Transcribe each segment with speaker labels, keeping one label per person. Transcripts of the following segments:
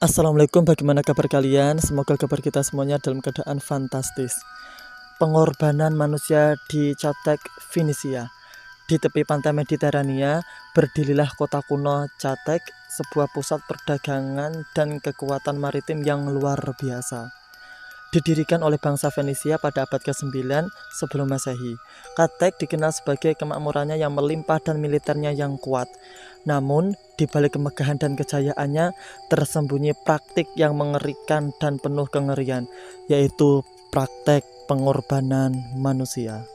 Speaker 1: Assalamualaikum, bagaimana kabar kalian? Semoga kabar kita semuanya dalam keadaan fantastis. Pengorbanan manusia di Catek, Finisia. Di tepi pantai Mediterania, berdirilah kota kuno Catek, sebuah pusat perdagangan dan kekuatan maritim yang luar biasa. Didirikan oleh bangsa Fenisia pada abad ke-9 sebelum Masehi. Catek dikenal sebagai kemakmurannya yang melimpah dan militernya yang kuat. Namun, di balik kemegahan dan kejayaannya tersembunyi praktik yang mengerikan dan penuh kengerian, yaitu praktek pengorbanan manusia.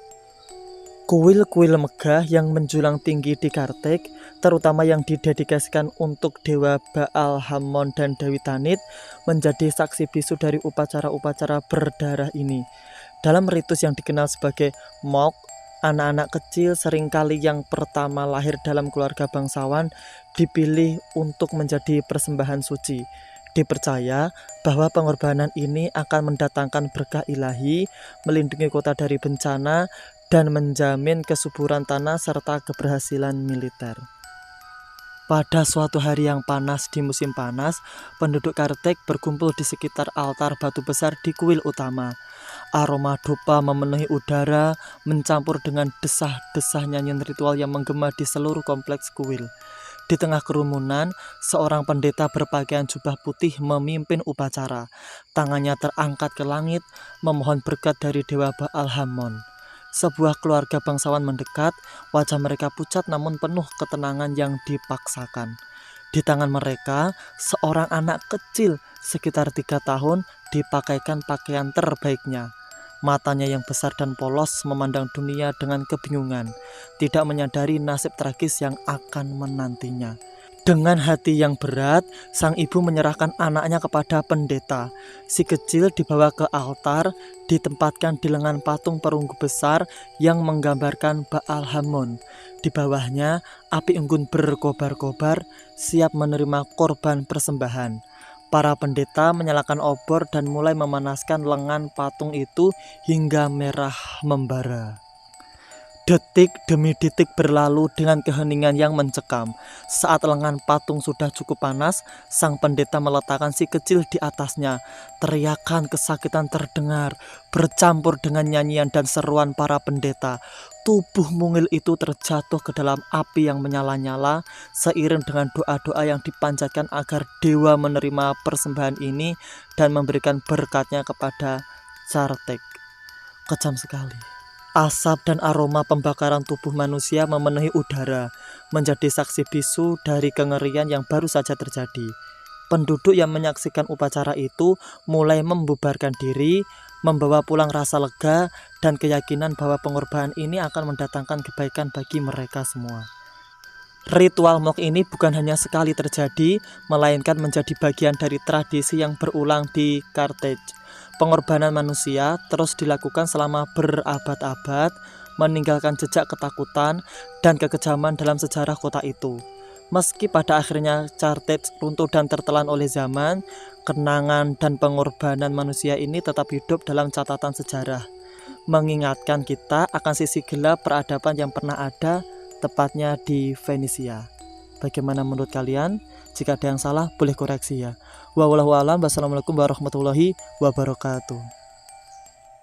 Speaker 1: Kuil-kuil megah yang menjulang tinggi di Catek, terutama yang didedikasikan untuk dewa Baal Hammon dan Dewi Tanit, menjadi saksi bisu dari upacara-upacara berdarah ini. Dalam ritus yang dikenal sebagai Mok, anak-anak kecil seringkali yang pertama lahir dalam keluarga bangsawan dipilih untuk menjadi persembahan suci. Dipercaya bahwa pengorbanan ini akan mendatangkan berkah ilahi, melindungi kota dari bencana, dan menjamin kesuburan tanah serta keberhasilan militer. Pada suatu hari yang panas di musim panas, penduduk Catek berkumpul di sekitar altar batu besar di kuil utama. Aroma dupa memenuhi udara, mencampur dengan desah-desah nyanyian ritual yang menggema di seluruh kompleks kuil. Di tengah kerumunan, seorang pendeta berpakaian jubah putih memimpin upacara. Tangannya terangkat ke langit, memohon berkat dari dewa Baal Hammon. Sebuah keluarga bangsawan mendekat, wajah mereka pucat namun penuh ketenangan yang dipaksakan. Di tangan mereka, seorang anak kecil sekitar 3 tahun dipakaikan pakaian terbaiknya. Matanya yang besar dan polos memandang dunia dengan kebingungan, tidak menyadari nasib tragis yang akan menantinya. Dengan hati yang berat, sang ibu menyerahkan anaknya kepada pendeta. Si kecil dibawa ke altar, ditempatkan di lengan patung perunggu besar yang menggambarkan Baal Hammon. Di bawahnya, api unggun berkobar-kobar, siap menerima korban persembahan. Para pendeta menyalakan obor dan mulai memanaskan lengan patung itu hingga merah membara. Detik demi detik berlalu dengan keheningan yang mencekam. Saat lengan patung sudah cukup panas, sang pendeta meletakkan si kecil di atasnya. Teriakan kesakitan terdengar, bercampur dengan nyanyian dan seruan para pendeta. Tubuh mungil itu terjatuh ke dalam api yang menyala-nyala, seiring dengan doa-doa yang dipanjatkan agar dewa menerima persembahan ini dan memberikan berkatnya kepada Catek. Kejam sekali. Asap dan aroma pembakaran tubuh manusia memenuhi udara, menjadi saksi bisu dari kengerian yang baru saja terjadi. Penduduk yang menyaksikan upacara itu mulai membubarkan diri, membawa pulang rasa lega dan keyakinan bahwa pengorbanan ini akan mendatangkan kebaikan bagi mereka semua. Ritual Mok ini bukan hanya sekali terjadi, melainkan menjadi bagian dari tradisi yang berulang di Catek. Pengorbanan manusia terus dilakukan selama berabad-abad, meninggalkan jejak ketakutan dan kekejaman dalam sejarah kota itu. Meski pada akhirnya Catek runtuh dan tertelan oleh zaman, kenangan dan pengorbanan manusia ini tetap hidup dalam catatan sejarah, mengingatkan kita akan sisi gelap peradaban yang pernah ada, tepatnya di Fenisia. Bagaimana menurut kalian? Jika ada yang salah, boleh koreksi ya. Wassalamualaikum warahmatullahi wabarakatuh.